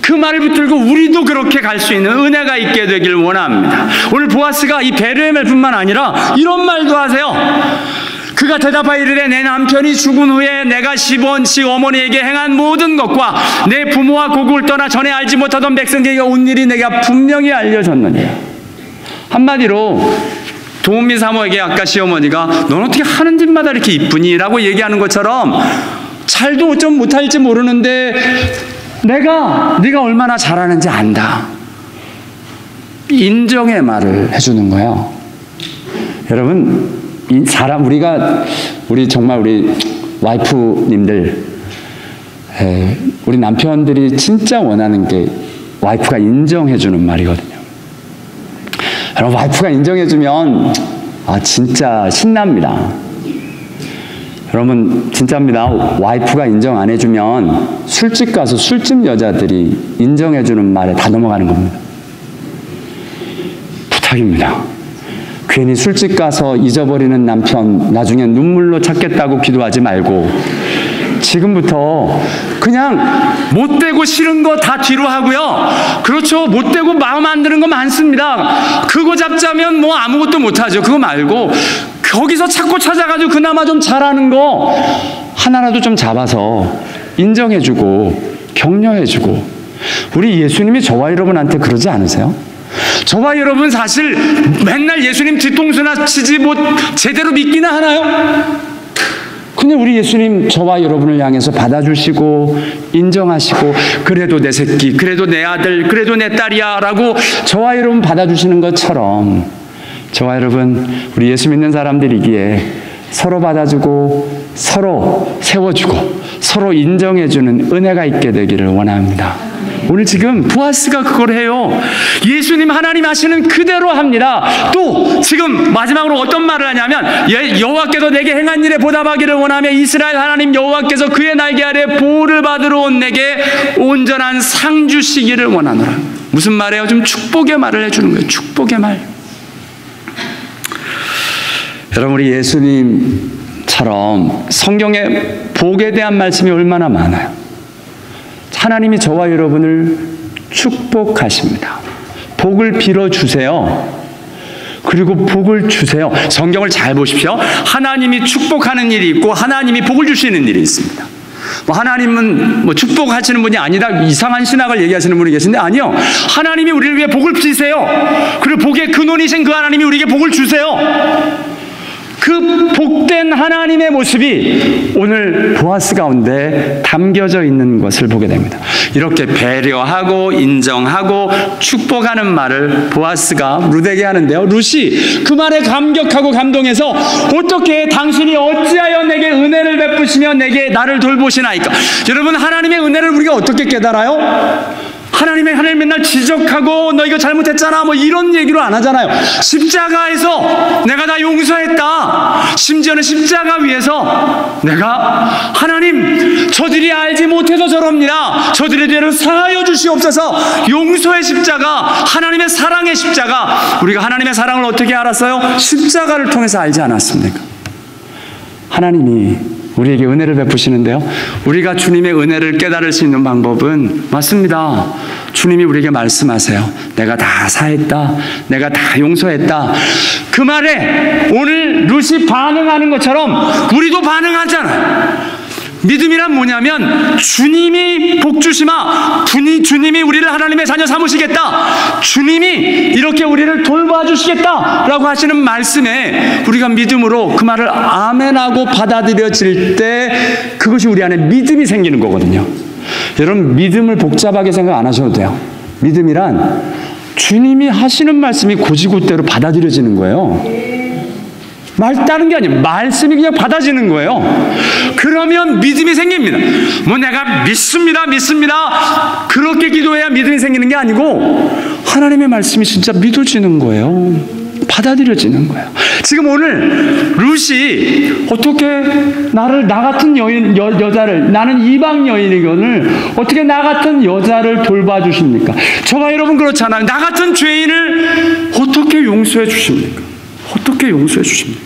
Speaker 1: 그 말을 붙들고 우리도 그렇게 갈 수 있는 은혜가 있게 되길 원합니다. 오늘 보아스가 이 배려의 말뿐만 아니라 이런 말도 하세요. 그가 대답하여 이르되 내 남편이 죽은 후에 내가 시어머니에게 행한 모든 것과 내 부모와 고국을 떠나 전에 알지 못하던 백성에게 온 일이 내가 분명히 알려졌느니라. 한마디로 도우미 사모에게 아까 시어머니가 넌 어떻게 하는 짓마다 이렇게 이쁘니? 라고 얘기하는 것처럼 잘도 어쩜 못할지 모르는데 네가 얼마나 잘하는지 안다. 인정의 말을 해주는 거예요. 여러분, 우리 정말 우리 와이프님들, 우리 남편들이 진짜 원하는 게 와이프가 인정해주는 말이거든요. 여러분, 와이프가 인정해주면 진짜 신납니다. 여러분, 진짜입니다. 와이프가 인정 안 해주면 술집 가서 술집 여자들이 인정해주는 말에 다 넘어가는 겁니다. 부탁입니다. 괜히 술집 가서 잊어버리는 남편 나중에 눈물로 찾겠다고 기도하지 말고 지금부터 그냥 못되고 싫은 거 다 뒤로 하고요. 그렇죠. 못되고 마음 안 드는 거 많습니다. 그거 잡자면 뭐 아무것도 못하죠. 그거 말고 거기서 찾고 찾아가지고 그나마 좀 잘하는 거 하나라도 좀 잡아서 인정해주고 격려해주고. 우리 예수님이 저와 여러분한테 그러지 않으세요? 저와 여러분 사실 맨날 예수님 뒤통수나 치지 뭐 제대로 믿기나 하나요? 근데 우리 예수님 저와 여러분을 향해서 받아주시고 인정하시고 그래도 내 새끼, 그래도 내 아들, 그래도 내 딸이야 라고 저와 여러분 받아주시는 것처럼 저와 여러분 우리 예수 믿는 사람들이기에 서로 받아주고 서로 세워주고 서로 인정해주는 은혜가 있게 되기를 원합니다. 오늘 지금 보아스가 그걸 해요. 예수님 하나님 하시는 그대로 합니다. 또 지금 마지막으로 어떤 말을 하냐면 여호와께서 내게 행한 일에 보답하기를 원하며 이스라엘 하나님 여호와께서 그의 날개 아래 보호를 받으러 온 내게 온전한 상 주시기를 원하노라. 무슨 말이에요? 좀 축복의 말을 해주는 거예요. 축복의 말. 여러분 우리 예수님처럼 성경에 복에 대한 말씀이 얼마나 많아요. 하나님이 저와 여러분을 축복하십니다. 복을 빌어주세요. 그리고 복을 주세요. 성경을 잘 보십시오. 하나님이 축복하는 일이 있고 하나님이 복을 주시는 일이 있습니다. 뭐 하나님은 뭐 축복하시는 분이 아니다 이상한 신학을 얘기하시는 분이 계신데 아니요. 하나님이 우리를 위해 복을 주세요. 그리고 복의 근원이신 그 하나님이 우리에게 복을 주세요. 그 복된 하나님의 모습이 오늘 보아스 가운데 담겨져 있는 것을 보게 됩니다. 이렇게 배려하고 인정하고 축복하는 말을 보아스가 룻에게 하는데요. 룻이 그 말에 감격하고 감동해서 어떻게 당신이 어찌하여 내게 은혜를 베푸시며 내게 나를 돌보시나이까. 여러분 하나님의 은혜를 우리가 어떻게 깨달아요? 하나님 맨날 지적하고 너 이거 잘못했잖아 뭐 이런 얘기로 안 하잖아요. 십자가에서 내가 다 용서했다. 심지어는 십자가 위에서 내가 하나님 저들이 알지 못해서 저럽니다. 저들의 죄를 사하여 주시옵소서. 용서의 십자가, 하나님의 사랑의 십자가. 우리가 하나님의 사랑을 어떻게 알았어요? 십자가를 통해서 알지 않았습니까? 하나님이 우리에게 은혜를 베푸시는데요. 우리가 주님의 은혜를 깨달을 수 있는 방법은 맞습니다. 주님이 우리에게 말씀하세요. 내가 다 사했다. 내가 다 용서했다. 그 말에 오늘 룻이 반응하는 것처럼 우리도 반응하잖아요. 믿음이란 뭐냐면 주님이 복주시마 주님이 우리를 하나님의 자녀 삼으시겠다. 주님이 이렇게 우리를 돌봐주시겠다 라고 하시는 말씀에 우리가 믿음으로 그 말을 아멘하고 받아들여질 때 그것이 우리 안에 믿음이 생기는 거거든요. 여러분 믿음을 복잡하게 생각 안 하셔도 돼요. 믿음이란 주님이 하시는 말씀이 고지고대로 받아들여지는 거예요. 말 따는 게 아니에요. 말씀이 그냥 받아지는 거예요. 그러면 믿음이 생깁니다. 뭐 내가 믿습니다. 그렇게 기도해야 믿음이 생기는 게 아니고 하나님의 말씀이 진짜 믿어지는 거예요. 받아들여지는 거예요. 지금 오늘 룻이 어떻게 나를 나 같은 여자를 나는 이방 여인이거늘 어떻게 나 같은 여자를 돌봐주십니까? 저와 여러분 그렇잖아요. 나 같은 죄인을 어떻게 용서해 주십니까? 어떻게 용서해 주십니까?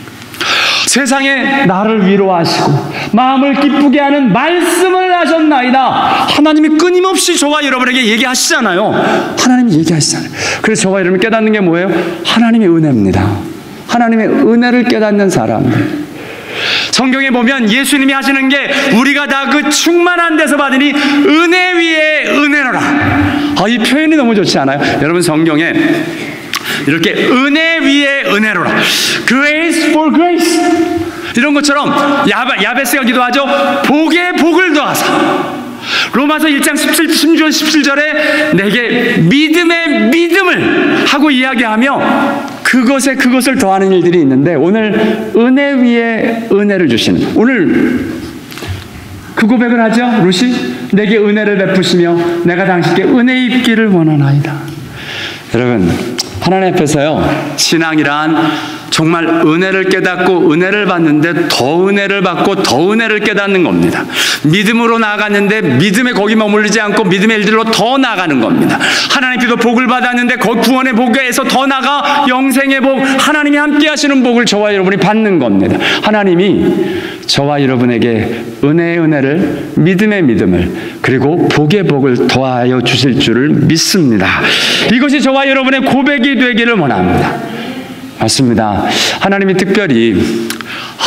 Speaker 1: 세상에 나를 위로하시고 마음을 기쁘게 하는 말씀을 하셨나이다. 하나님이 끊임없이 저와 여러분에게 얘기하시잖아요. 하나님이 얘기하시잖아요. 그래서 저와 여러분이 깨닫는 게 뭐예요? 하나님의 은혜입니다. 하나님의 은혜를 깨닫는 사람들. 성경에 보면 예수님이 하시는 게 우리가 다 그 충만한 데서 받으니 은혜 위에 은혜로라. 이 표현이 너무 좋지 않아요? 여러분 성경에 이렇게 은혜 위에 은혜로라. Grace for grace. 이런 것처럼 야베스가 기도하죠. 복에 복을 더하사. 로마서 1장 17절에 내게 믿음의 믿음을 하고 이야기하며 그것을 더하는 일들이 있는데 오늘 은혜 위에 은혜를 주시는 오늘 그 고백을 하죠. 룻이 내게 은혜를 베푸시며 내가 당신께 은혜 입기를 원하나이다. 여러분 하나님 앞에서요 신앙이란 정말 은혜를 깨닫고 은혜를 받는데 더 은혜를 받고 더 은혜를 깨닫는 겁니다. 믿음으로 나아갔는데 믿음에 거기 머물리지 않고 믿음의 일들로 더 나아가는 겁니다. 하나님께서 복을 받았는데 그 구원의 복에서 더 나아가 영생의 복, 하나님이 함께 하시는 복을 저와 여러분이 받는 겁니다. 하나님이 저와 여러분에게 은혜의 은혜를, 믿음의 믿음을, 그리고 복의 복을 더하여 주실 줄을 믿습니다. 이것이 저와 여러분의 고백이 되기를 원합니다. 맞습니다. 하나님이 특별히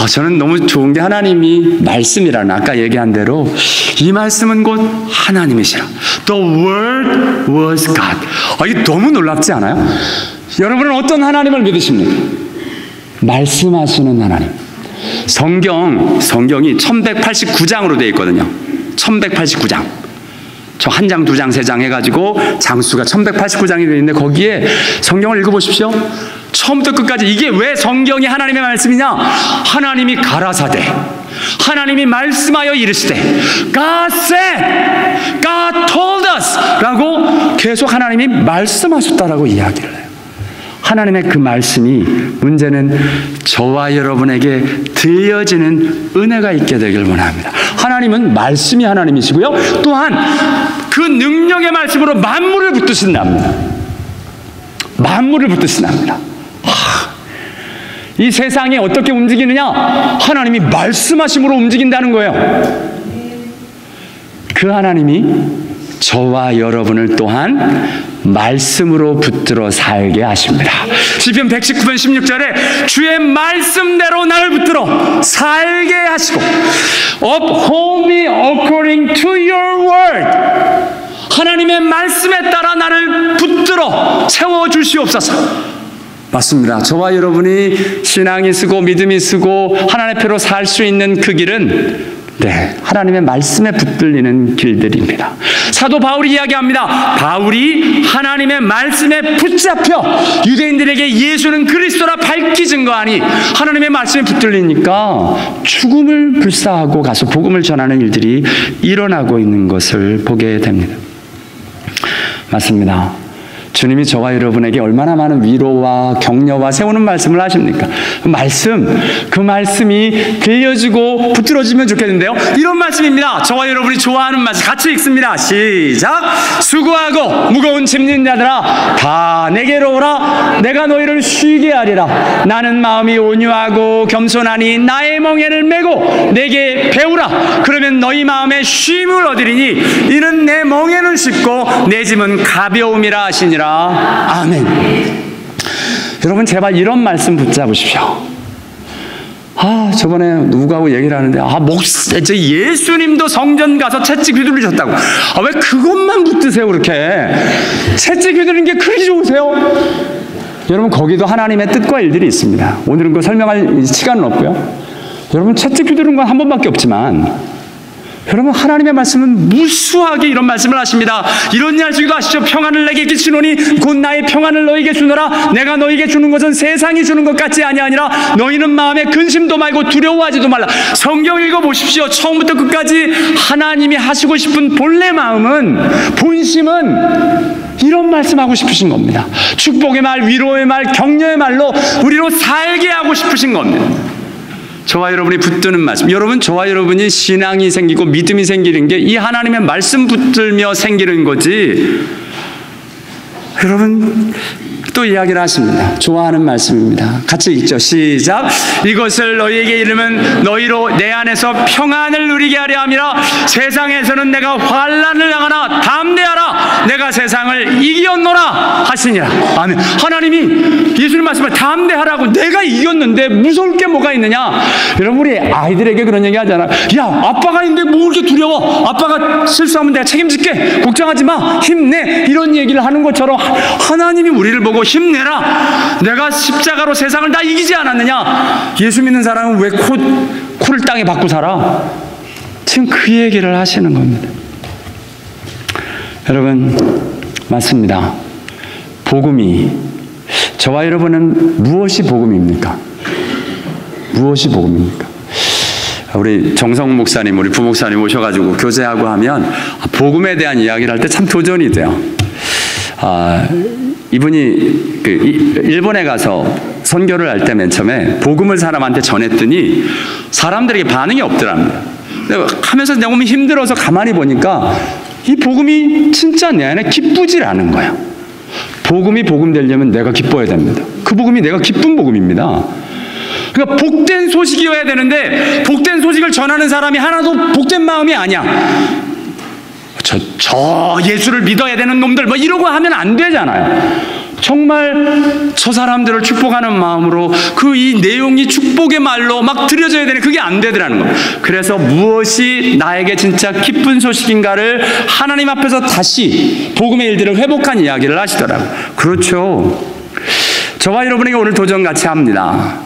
Speaker 1: 저는 너무 좋은 게 하나님이 말씀이라는, 아까 얘기한 대로 이 말씀은 곧 하나님이시라. The Word was God. 이게 너무 놀랍지 않아요? 여러분은 어떤 하나님을 믿으십니까? 말씀하시는 하나님. 성경이 1189장으로 되어 있거든요. 1189장. 저 한 장, 두 장, 세 장 해가지고 장수가 1189장이 되어 있는데 거기에 성경을 읽어보십시오. 처음부터 끝까지 이게 왜 성경이 하나님의 말씀이냐? 하나님이 가라사대, 하나님이 말씀하여 이르시되, God said, God told us 라고 계속 하나님이 말씀하셨다라고 이야기를 해요. 하나님의 그 말씀이, 문제는 저와 여러분에게 들려지는 은혜가 있게 되길 원합니다. 하나님은 말씀이 하나님이시고요, 또한 그 능력의 말씀으로 만물을 붙드신답니다. 만물을 붙드신답니다. 이 세상이 어떻게 움직이느냐? 하나님이 말씀하심으로 움직인다는 거예요. 그 하나님이 저와 여러분을 또한 말씀으로 붙들어 살게 하십니다. 시편 119편 16절에 주의 말씀대로 나를 붙들어 살게 하시고 Uphold me according to your word. 하나님의 말씀에 따라 나를 붙들어 세워주시옵소서. 맞습니다. 저와 여러분이 신앙이 쓰고 믿음이 쓰고 하나님의 표로 살 수 있는 그 길은 하나님의 말씀에 붙들리는 길들입니다. 사도 바울이 이야기합니다. 바울이 하나님의 말씀에 붙잡혀 유대인들에게 예수는 그리스도라 밝히 증거하니 하나님의 말씀에 붙들리니까 죽음을 불사하고 가서 복음을 전하는 일들이 일어나고 있는 것을 보게 됩니다. 맞습니다. 주님이 저와 여러분에게 얼마나 많은 위로와 격려와 세우는 말씀을 하십니까? 그 말씀이 들려지고 붙들어지면 좋겠는데요. 이런 말씀입니다. 저와 여러분이 좋아하는 말씀 같이 읽습니다. 시작! 수고하고 무거운 짐진 자들아 다 내게로 오라. 내가 너희를 쉬게 하리라. 나는 마음이 온유하고 겸손하니 나의 멍에를 메고 내게 배우라. 그러면 너희 마음에 쉼을 얻으리니 이는 내 멍에는 쉽고 내 짐은 가벼움이라 하시니라. 아멘. 여러분 제발 이런 말씀 붙잡으십시오. 저번에 누구하고 얘기를 하는데 예수님도 성전 가서 채찍 휘둘리셨다고. 왜 그것만 붙드세요 그렇게? 채찍 휘두르는 게 그리 좋으세요? 여러분 거기도 하나님의 뜻과 일들이 있습니다. 오늘은 그거 설명할 시간은 없고요. 여러분 채찍 휘두르는 건 한 번밖에 없지만 여러분 하나님의 말씀은 무수하게 이런 말씀을 하십니다. 이런 말씀도 하시죠. 평안을 내게 끼치노니 곧 나의 평안을 너희에게 주노라. 내가 너희에게 주는 것은 세상이 주는 것 같이 아니하니라. 너희는 마음에 근심도 말고 두려워하지도 말라. 성경 읽어보십시오. 처음부터 끝까지 하나님이 하시고 싶은 본래 마음은, 본심은 이런 말씀하고 싶으신 겁니다. 축복의 말, 위로의 말, 격려의 말로 우리로 살게 하고 싶으신 겁니다. 저와 여러분이 붙드는 말씀, 여러분 저와 여러분이 신앙이 생기고 믿음이 생기는 게 이 하나님의 말씀 붙들며 생기는 거지. 여러분 또 이야기를 하십니다. 좋아하는 말씀입니다. 같이 읽죠. 시작. 이것을 너희에게 이르면 너희로 내 안에서 평안을 누리게 하려 함이라. 세상에서는 내가 환난을 당하나 담대하라. 내가 세상을 이겼노라 하시니라. 아멘. 하나님이 예수님 말씀을 담대하라고. 내가 이겼는데 무서울 게 뭐가 있느냐. 여러분 우리 아이들에게 그런 얘기 하잖아. 야 아빠가 있는데 뭐 이렇게 두려워. 아빠가 실수하면 내가 책임질게. 걱정하지 마. 힘내. 이런 얘기를 하는 것처럼 하나님이 우리를 보고 힘내라. 내가 십자가로 세상을 다 이기지 않았느냐. 예수 믿는 사람은 왜 코를 땅에 박고 살아? 지금 그 얘기를 하시는 겁니다. 여러분 맞습니다. 복음이, 저와 여러분은 무엇이 복음입니까? 무엇이 복음입니까? 우리 정성 목사님, 우리 부목사님 오셔가지고 교제하고 하면 복음에 대한 이야기를 할 때 참 도전이 돼요. 이분이 일본에 가서 선교를 할 때 맨 처음에 복음을 사람한테 전했더니 사람들에게 반응이 없더랍니다. 하면서 너무 힘들어서 가만히 보니까 이 복음이 진짜 내 안에 기쁘질 않은 거야. 복음이 복음되려면 내가 기뻐야 됩니다. 그 복음이 내가 기쁜 복음입니다. 그러니까 복된 소식이어야 되는데 복된 소식을 전하는 사람이 하나도 복된 마음이 아니야. 저 예수를 믿어야 되는 놈들 뭐 이러고 하면 안 되잖아요. 정말 저 사람들을 축복하는 마음으로 그 이 내용이 축복의 말로 막 들려져야 되는 그게 안 되더라는 거예요. 그래서 무엇이 나에게 진짜 기쁜 소식인가를 하나님 앞에서 다시 복음의 일들을 회복한 이야기를 하시더라고요. 그렇죠. 저와 여러분에게 오늘 도전같이 합니다.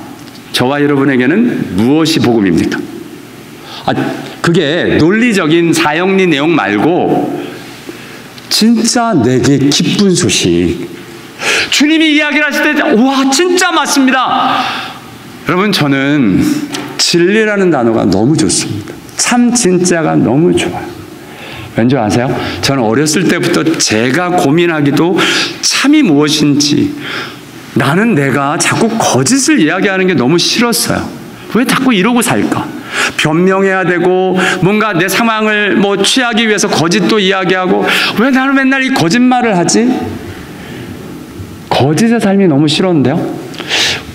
Speaker 1: 저와 여러분에게는 무엇이 복음입니까? 그게 논리적인 사형리 내용 말고 진짜 내게 기쁜 소식. 주님이 이야기를 하실 때 와 진짜 맞습니다. 여러분 저는 진리라는 단어가 너무 좋습니다. 참 진짜가 너무 좋아요. 왠지 아세요? 저는 어렸을 때부터 제가 고민하기도 참이 무엇인지 나는 내가 자꾸 거짓을 이야기하는 게 너무 싫었어요. 왜 자꾸 이러고 살까? 변명해야 되고 뭔가 내 상황을 뭐 취하기 위해서 거짓도 이야기하고 왜 나는 맨날 이 거짓말을 하지? 거짓의 삶이 너무 싫었는데요.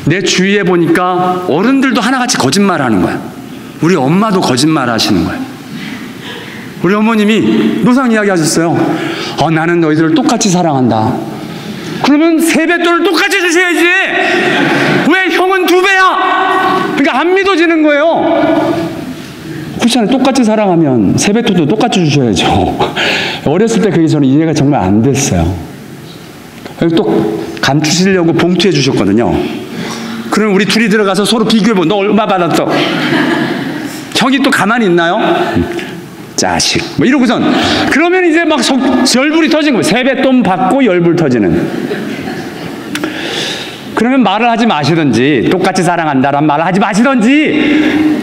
Speaker 1: 내 주위에 보니까 어른들도 하나같이 거짓말하는 거야. 우리 엄마도 거짓말 하시는 거예요. 우리 어머님이 노상 이야기 하셨어요. 나는 너희들을 똑같이 사랑한다. 그러면 3뱃돈을 똑같이 주셔야지. 왜 형은 2배야? 그러니까 안 믿어지는 거예요. 그렇잖아요. 똑같이 사랑하면 3뱃돈도 똑같이 주셔야죠. 어렸을 때 그게 저는 이해가 정말 안 됐어요. 또 감추시려고 봉투해 주셨거든요. 그럼 우리 둘이 들어가서 서로 비교해보. 너 얼마 받았어? 형이 또 가만히 있나요? 자식 뭐 이러고선 그러면 이제 막 열불이 터진 거예요. 3뱃돈 받고 열불 터지는. 그러면 말을 하지 마시던지 똑같이 사랑한다란 말을 하지 마시던지.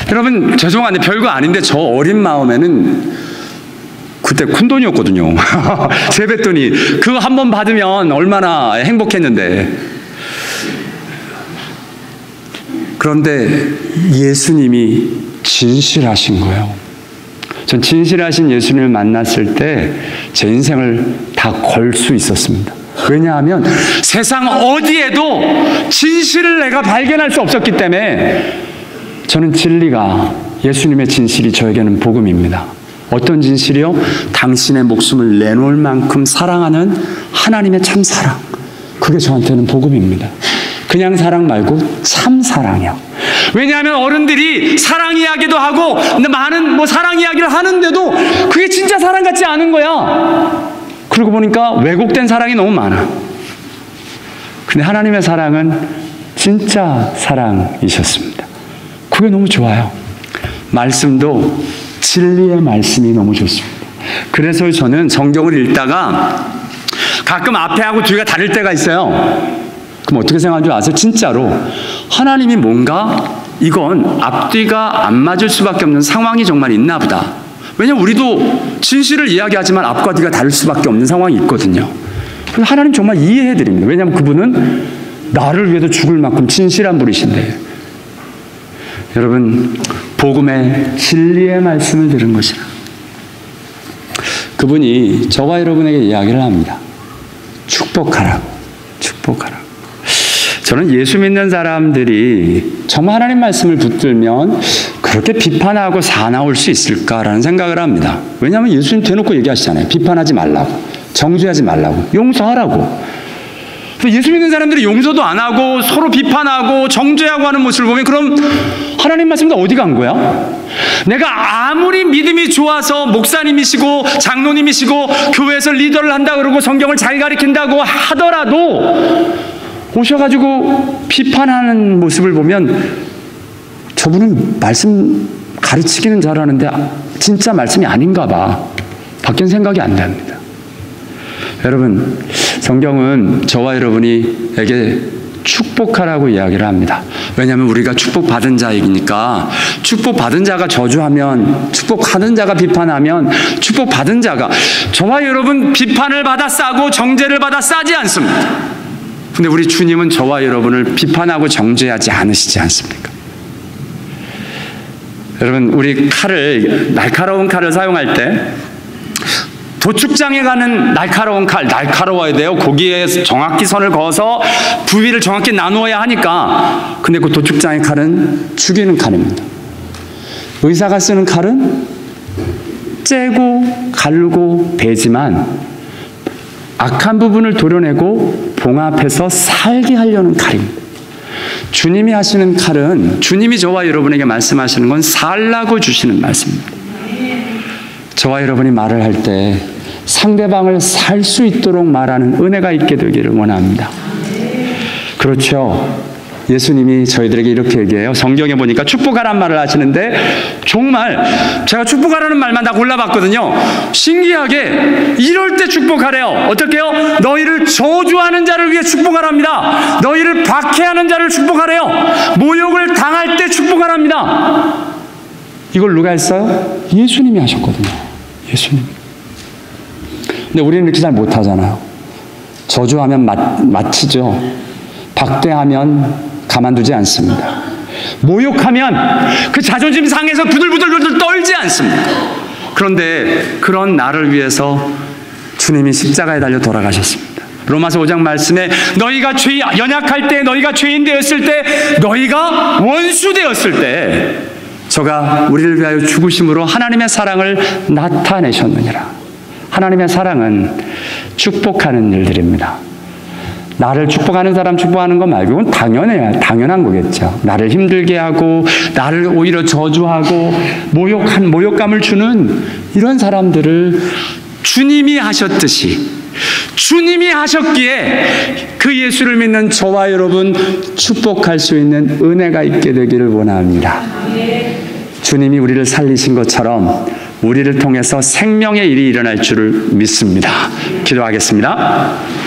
Speaker 1: 여러분 죄송한데 별거 아닌데 저 어린 마음에는 그때 큰 돈이었거든요. 3뱃돈이 그거 한 번 받으면 얼마나 행복했는데. 그런데 예수님이 진실하신 거예요. 전 진실하신 예수님을 만났을 때 제 인생을 다 걸 수 있었습니다. 왜냐하면 세상 어디에도 진실을 내가 발견할 수 없었기 때문에 저는 진리가 예수님의 진실이 저에게는 복음입니다. 어떤 진실이요? 당신의 목숨을 내놓을 만큼 사랑하는 하나님의 참 사랑. 그게 저한테는 복음입니다. 그냥 사랑 말고 참 사랑이요. 왜냐하면 어른들이 사랑 이야기도 하고 많은 뭐 사랑 이야기를 하는데도 그게 진짜 사랑 같지 않은 거야. 그러고 보니까 왜곡된 사랑이 너무 많아. 근데 하나님의 사랑은 진짜 사랑이셨습니다. 그게 너무 좋아요. 말씀도 진리의 말씀이 너무 좋습니다. 그래서 저는 성경을 읽다가 가끔 앞에하고 뒤가 다를 때가 있어요. 그럼 어떻게 생각하는 줄 아세요? 진짜로 하나님이 뭔가 이건 앞뒤가 안 맞을 수밖에 없는 상황이 정말 있나 보다. 왜냐하면 우리도 진실을 이야기하지만 앞과 뒤가 다를 수밖에 없는 상황이 있거든요. 그래서 하나님 정말 이해해드립니다. 왜냐하면 그분은 나를 위해서 죽을 만큼 진실한 분이신데. 여러분 복음의 진리의 말씀을 들은 것이라. 그분이 저와 여러분에게 이야기를 합니다. 축복하라고. 축복하라고. 저는 예수 믿는 사람들이 정말 하나님 말씀을 붙들면 그렇게 비판하고 사나울 수 있을까라는 생각을 합니다. 왜냐하면 예수님 대놓고 얘기하시잖아요. 비판하지 말라고, 정죄하지 말라고, 용서하라고. 예수 믿는 사람들이 용서도 안 하고 서로 비판하고 정죄하고 하는 모습을 보면 그럼 하나님 말씀도 어디 간 거야? 내가 아무리 믿음이 좋아서 목사님이시고 장로님이시고 교회에서 리더를 한다 그러고 성경을 잘 가르친다고 하더라도 오셔가지고 비판하는 모습을 보면 저분은 말씀 가르치기는 잘하는데 진짜 말씀이 아닌가 봐. 바뀐 생각이 안 납니다. 여러분 성경은 저와 여러분에게 축복하라고 이야기를 합니다. 왜냐하면 우리가 축복받은 자이니까. 축복받은 자가 저주하면, 축복받은 자가 비판하면 축복받은 자가, 저와 여러분 비판을 받아 싸고 정죄를 받아 싸지 않습니다. 근데 우리 주님은 저와 여러분을 비판하고 정죄하지 않으시지 않습니까? 여러분, 우리 날카로운 칼을 사용할 때 도축장에 가는 날카로운 칼, 날카로워야 돼요. 거기에 정확히 선을 그어서 부위를 정확히 나누어야 하니까. 근데 그 도축장의 칼은 죽이는 칼입니다. 의사가 쓰는 칼은 째고 갈고 베지만 악한 부분을 도려내고 봉합해서 살게 하려는 칼입니다. 주님이 하시는 칼은, 주님이 저와 여러분에게 말씀하시는 건 살라고 주시는 말씀입니다. 저와 여러분이 말을 할 때 상대방을 살 수 있도록 말하는 은혜가 있게 되기를 원합니다. 그렇죠. 예수님이 저희들에게 이렇게 얘기해요. 성경에 보니까 축복하라는 말을 하시는데, 정말 제가 축복하라는 말만 다 골라봤거든요. 신기하게 이럴 때 축복하래요. 어떻게 해요? 너희를 저주하는 자를 위해 축복하랍니다. 너희를 박해하는 자를 축복하래요. 모욕을 당할 때 축복하랍니다. 이걸 누가 했어요? 예수님이 하셨거든요. 예수님. 근데 우리는 이렇게 잘 못하잖아요. 저주하면 마치죠. 박대하면 가만두지 않습니다. 모욕하면 그 자존심 상해서 부들부들 떨지 않습니다. 그런데 그런 나를 위해서 주님이 십자가에 달려 돌아가셨습니다. 로마서 5장 말씀에 너희가 연약할 때, 너희가 죄인 되었을 때, 너희가 원수 되었을 때 저가 우리를 위하여 죽으심으로 하나님의 사랑을 나타내셨느니라. 하나님의 사랑은 축복하는 일들입니다. 나를 축복하는 사람 축복하는 거 말고 당연한 거겠죠. 나를 힘들게 하고 나를 오히려 저주하고 모욕감을 주는 이런 사람들을 주님이 하셨듯이, 주님이 하셨기에 그 예수를 믿는 저와 여러분 축복할 수 있는 은혜가 있게 되기를 원합니다. 주님이 우리를 살리신 것처럼 우리를 통해서 생명의 일이 일어날 줄을 믿습니다. 기도하겠습니다.